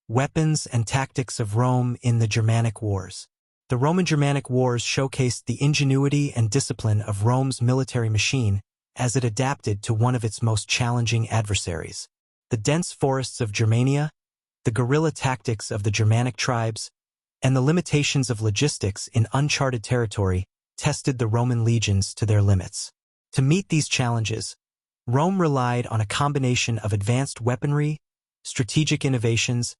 Weapons and tactics of Rome in the Germanic Wars. The Roman-Germanic Wars showcased the ingenuity and discipline of Rome's military machine as it adapted to one of its most challenging adversaries. The dense forests of Germania, the guerrilla tactics of the Germanic tribes, and the limitations of logistics in uncharted territory tested the Roman legions to their limits. To meet these challenges, Rome relied on a combination of advanced weaponry, strategic innovations,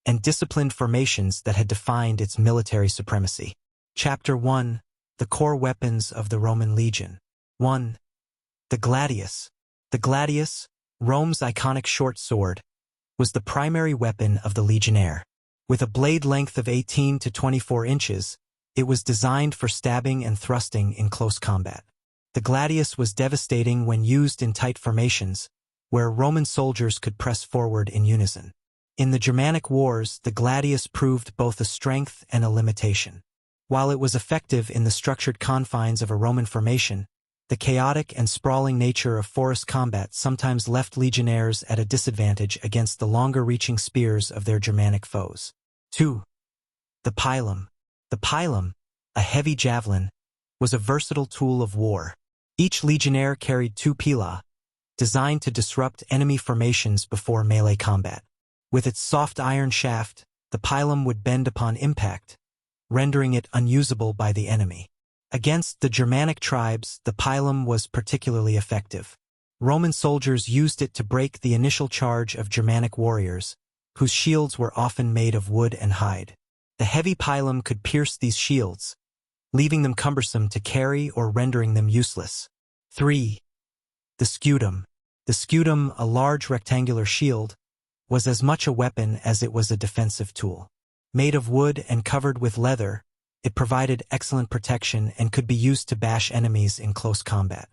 and disciplined formations that had defined its military supremacy. Chapter 1. The core weapons of the Roman legion. 1. The gladius. The gladius, Rome's iconic short sword, was the primary weapon of the legionnaire. With a blade length of 18 to 24 inches, it was designed for stabbing and thrusting in close combat. The gladius was devastating when used in tight formations, where Roman soldiers could press forward in unison. In the Germanic Wars, the gladius proved both a strength and a limitation. While it was effective in the structured confines of a Roman formation, the chaotic and sprawling nature of forest combat sometimes left legionnaires at a disadvantage against the longer-reaching spears of their Germanic foes. 2. The pilum. The pilum, a heavy javelin, was a versatile tool of war. Each legionnaire carried 2 pila, designed to disrupt enemy formations before melee combat. With its soft iron shaft, the pilum would bend upon impact, rendering it unusable by the enemy. Against the Germanic tribes, the pilum was particularly effective. Roman soldiers used it to break the initial charge of Germanic warriors, whose shields were often made of wood and hide. The heavy pilum could pierce these shields, leaving them cumbersome to carry or rendering them useless. 3. The scutum. The scutum, a large rectangular shield, was as much a weapon as it was a defensive tool. Made of wood and covered with leather, it provided excellent protection and could be used to bash enemies in close combat.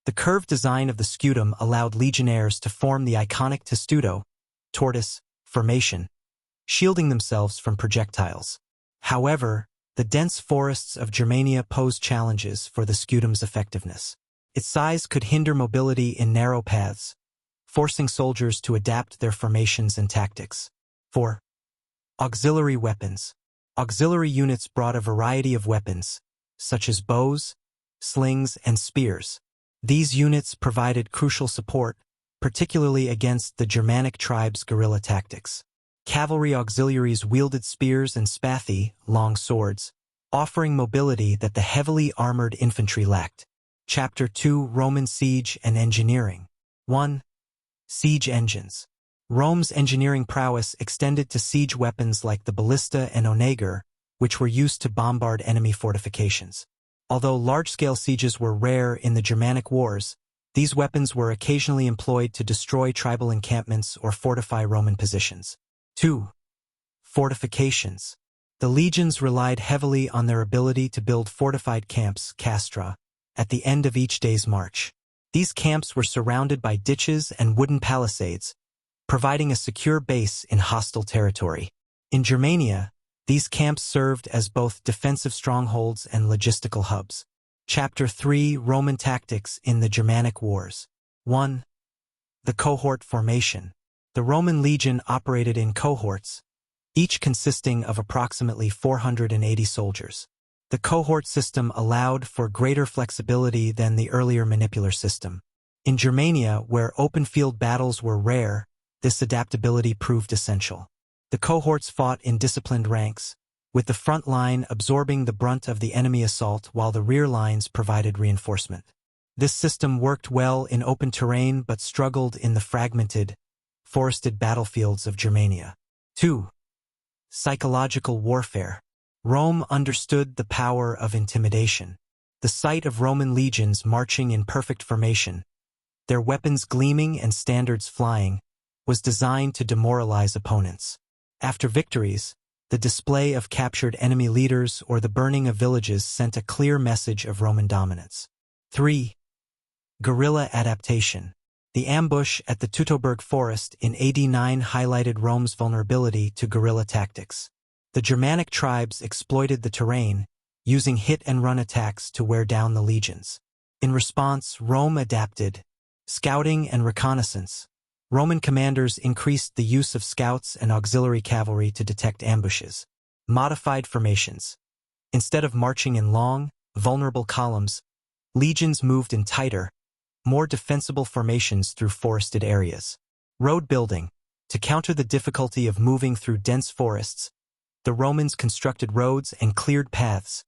The curved design of the scutum allowed legionnaires to form the iconic testudo, tortoise, formation, shielding themselves from projectiles. However, the dense forests of Germania posed challenges for the scutum's effectiveness. Its size could hinder mobility in narrow paths, forcing soldiers to adapt their formations and tactics. 4. Auxiliary weapons. Auxiliary units brought a variety of weapons, such as bows, slings, and spears. These units provided crucial support, particularly against the Germanic tribes' guerrilla tactics. Cavalry auxiliaries wielded spears and spathi, long swords, offering mobility that the heavily armored infantry lacked. Chapter 2. Roman siege and engineering. 1. Siege engines. Rome's engineering prowess extended to siege weapons like the ballista and onager, which were used to bombard enemy fortifications. Although large-scale sieges were rare in the Germanic Wars, these weapons were occasionally employed to destroy tribal encampments or fortify Roman positions. 2. Fortifications. The legions relied heavily on their ability to build fortified camps, castra, at the end of each day's march. These camps were surrounded by ditches and wooden palisades, providing a secure base in hostile territory. In Germania, these camps served as both defensive strongholds and logistical hubs. Chapter 3. Roman tactics in the Germanic Wars. 1. The cohort formation. The Roman legion operated in cohorts, each consisting of approximately 480 soldiers. The cohort system allowed for greater flexibility than the earlier manipular system. In Germania, where open-field battles were rare, this adaptability proved essential. The cohorts fought in disciplined ranks, with the front line absorbing the brunt of the enemy assault while the rear lines provided reinforcement. This system worked well in open terrain but struggled in the fragmented, forested battlefields of Germania. 2. Psychological warfare. Rome understood the power of intimidation. The sight of Roman legions marching in perfect formation, their weapons gleaming and standards flying, was designed to demoralize opponents. After victories, the display of captured enemy leaders or the burning of villages sent a clear message of Roman dominance. 3. Guerrilla adaptation. The ambush at the Teutoburg forest in AD 9 highlighted Rome's vulnerability to guerrilla tactics. The Germanic tribes exploited the terrain, using hit-and-run attacks to wear down the legions. In response, Rome adapted. Scouting and reconnaissance, Roman commanders increased the use of scouts and auxiliary cavalry to detect ambushes. Modified formations. Instead of marching in long, vulnerable columns, legions moved in tighter, more defensible formations through forested areas. Road building. To counter the difficulty of moving through dense forests, the Romans constructed roads and cleared paths,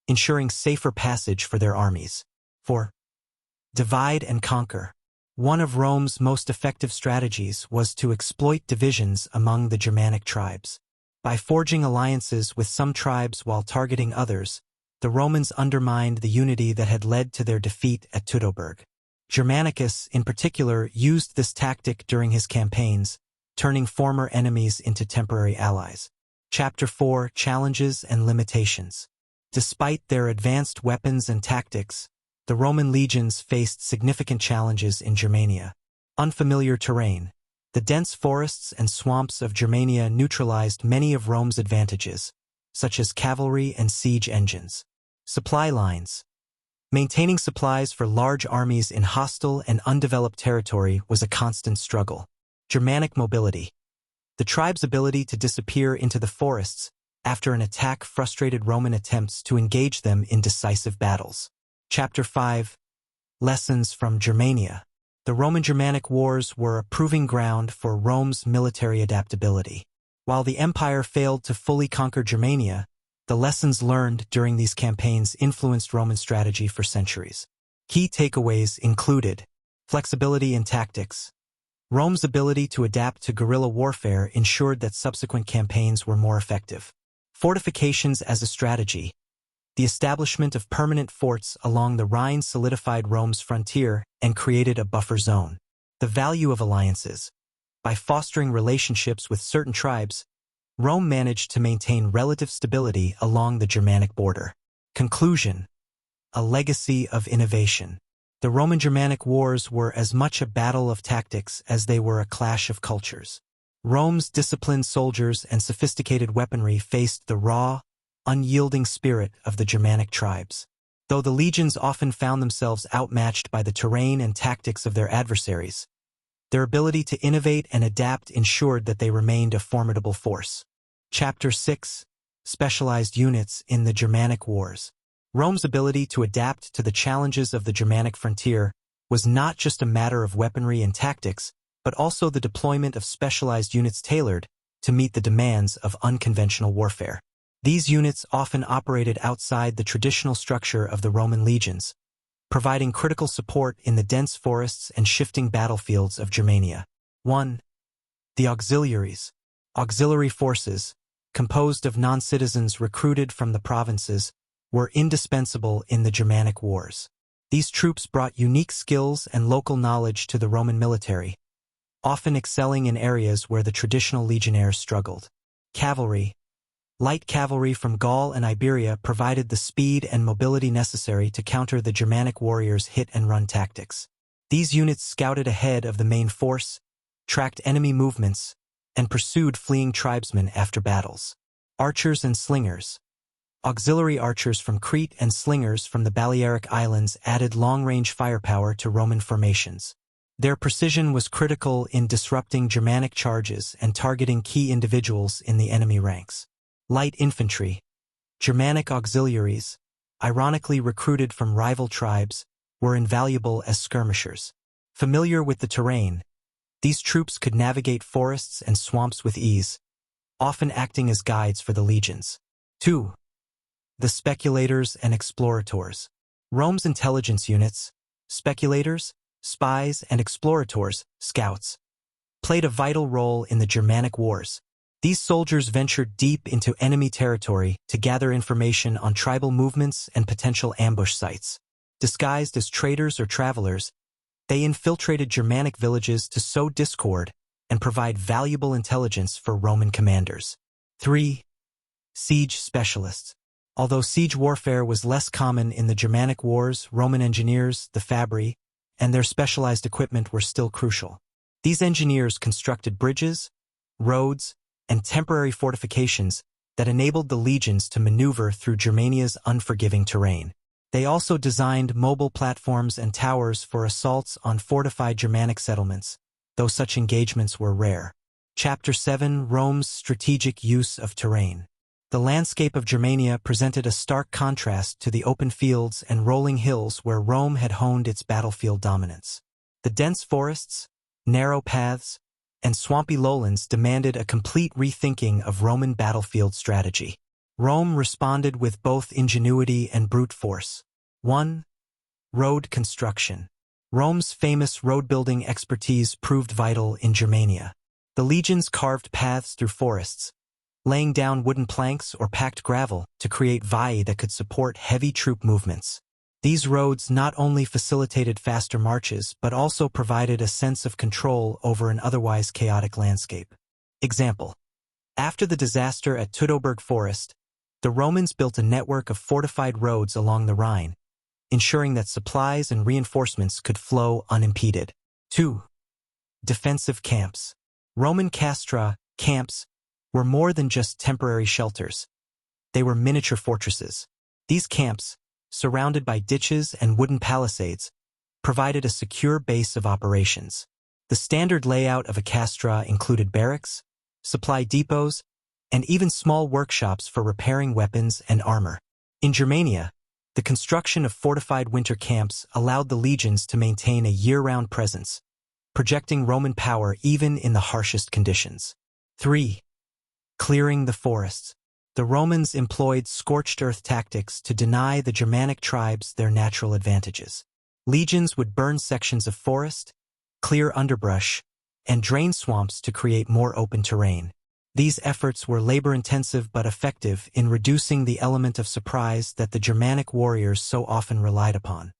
ensuring safer passage for their armies. 4. Divide and conquer. One of Rome's most effective strategies was to exploit divisions among the Germanic tribes. By forging alliances with some tribes while targeting others, the Romans undermined the unity that had led to their defeat at Teutoburg. Germanicus, in particular, used this tactic during his campaigns, turning former enemies into temporary allies. Chapter 4: Challenges and Limitations. Despite their advanced weapons and tactics, the Roman legions faced significant challenges in Germania. Unfamiliar terrain. The dense forests and swamps of Germania neutralized many of Rome's advantages, such as cavalry and siege engines. Supply lines. Maintaining supplies for large armies in hostile and undeveloped territory was a constant struggle. Germanic mobility. The tribe's ability to disappear into the forests after an attack frustrated Roman attempts to engage them in decisive battles. Chapter 5: Lessons from Germania. The Roman-Germanic Wars were a proving ground for Rome's military adaptability. While the empire failed to fully conquer Germania, the lessons learned during these campaigns influenced Roman strategy for centuries. Key takeaways included flexibility in tactics. Rome's ability to adapt to guerrilla warfare ensured that subsequent campaigns were more effective. Fortifications as a strategy. The establishment of permanent forts along the Rhine solidified Rome's frontier and created a buffer zone. The value of alliances. By fostering relationships with certain tribes, Rome managed to maintain relative stability along the Germanic border. Conclusion. A legacy of innovation. The Roman-Germanic Wars were as much a battle of tactics as they were a clash of cultures. Rome's disciplined soldiers and sophisticated weaponry faced the raw, unyielding spirit of the Germanic tribes. Though the legions often found themselves outmatched by the terrain and tactics of their adversaries, their ability to innovate and adapt ensured that they remained a formidable force. Chapter 6: Specialized units in the Germanic Wars. Rome's ability to adapt to the challenges of the Germanic frontier was not just a matter of weaponry and tactics, but also the deployment of specialized units tailored to meet the demands of unconventional warfare. These units often operated outside the traditional structure of the Roman legions, providing critical support in the dense forests and shifting battlefields of Germania. 1. The auxiliaries. Auxiliary forces, composed of non-citizens recruited from the provinces, were indispensable in the Germanic Wars. These troops brought unique skills and local knowledge to the Roman military, often excelling in areas where the traditional legionnaires struggled. Cavalry. Light cavalry from Gaul and Iberia provided the speed and mobility necessary to counter the Germanic warriors' hit-and-run tactics. These units scouted ahead of the main force, tracked enemy movements, and pursued fleeing tribesmen after battles. Archers and slingers. Auxiliary archers from Crete and slingers from the Balearic Islands added long-range firepower to Roman formations. Their precision was critical in disrupting Germanic charges and targeting key individuals in the enemy ranks. Light infantry. Germanic auxiliaries, ironically recruited from rival tribes, were invaluable as skirmishers. Familiar with the terrain, these troops could navigate forests and swamps with ease, often acting as guides for the legions. 2. The speculators and explorators. Rome's intelligence units, speculators, spies, and explorators, scouts, played a vital role in the Germanic Wars. These soldiers ventured deep into enemy territory to gather information on tribal movements and potential ambush sites. Disguised as traders or travelers, they infiltrated Germanic villages to sow discord and provide valuable intelligence for Roman commanders. 3. Siege specialists. Although siege warfare was less common in the Germanic Wars, Roman engineers, the Fabri, and their specialized equipment were still crucial. These engineers constructed bridges, roads, and temporary fortifications that enabled the legions to maneuver through Germania's unforgiving terrain. They also designed mobile platforms and towers for assaults on fortified Germanic settlements, though such engagements were rare. Chapter 7: Rome's Strategic Use of Terrain. The landscape of Germania presented a stark contrast to the open fields and rolling hills where Rome had honed its battlefield dominance. The dense forests, narrow paths, and swampy lowlands demanded a complete rethinking of Roman battlefield strategy. Rome responded with both ingenuity and brute force. 1. Road construction. Rome's famous road-building expertise proved vital in Germania. The legions carved paths through forests, laying down wooden planks or packed gravel to create viae that could support heavy troop movements. These roads not only facilitated faster marches but also provided a sense of control over an otherwise chaotic landscape. Example: after the disaster at Teutoburg Forest, the Romans built a network of fortified roads along the Rhine, ensuring that supplies and reinforcements could flow unimpeded. 2. Defensive camps. Roman castra, camps, were more than just temporary shelters. They were miniature fortresses. These camps, surrounded by ditches and wooden palisades, provided a secure base of operations. The standard layout of a castra included barracks, supply depots, and even small workshops for repairing weapons and armor. In Germania, the construction of fortified winter camps allowed the legions to maintain a year-round presence, projecting Roman power even in the harshest conditions. 3. Clearing the forests. The Romans employed scorched earth tactics to deny the Germanic tribes their natural advantages. Legions would burn sections of forest, clear underbrush, and drain swamps to create more open terrain. These efforts were labor-intensive but effective in reducing the element of surprise that the Germanic warriors so often relied upon.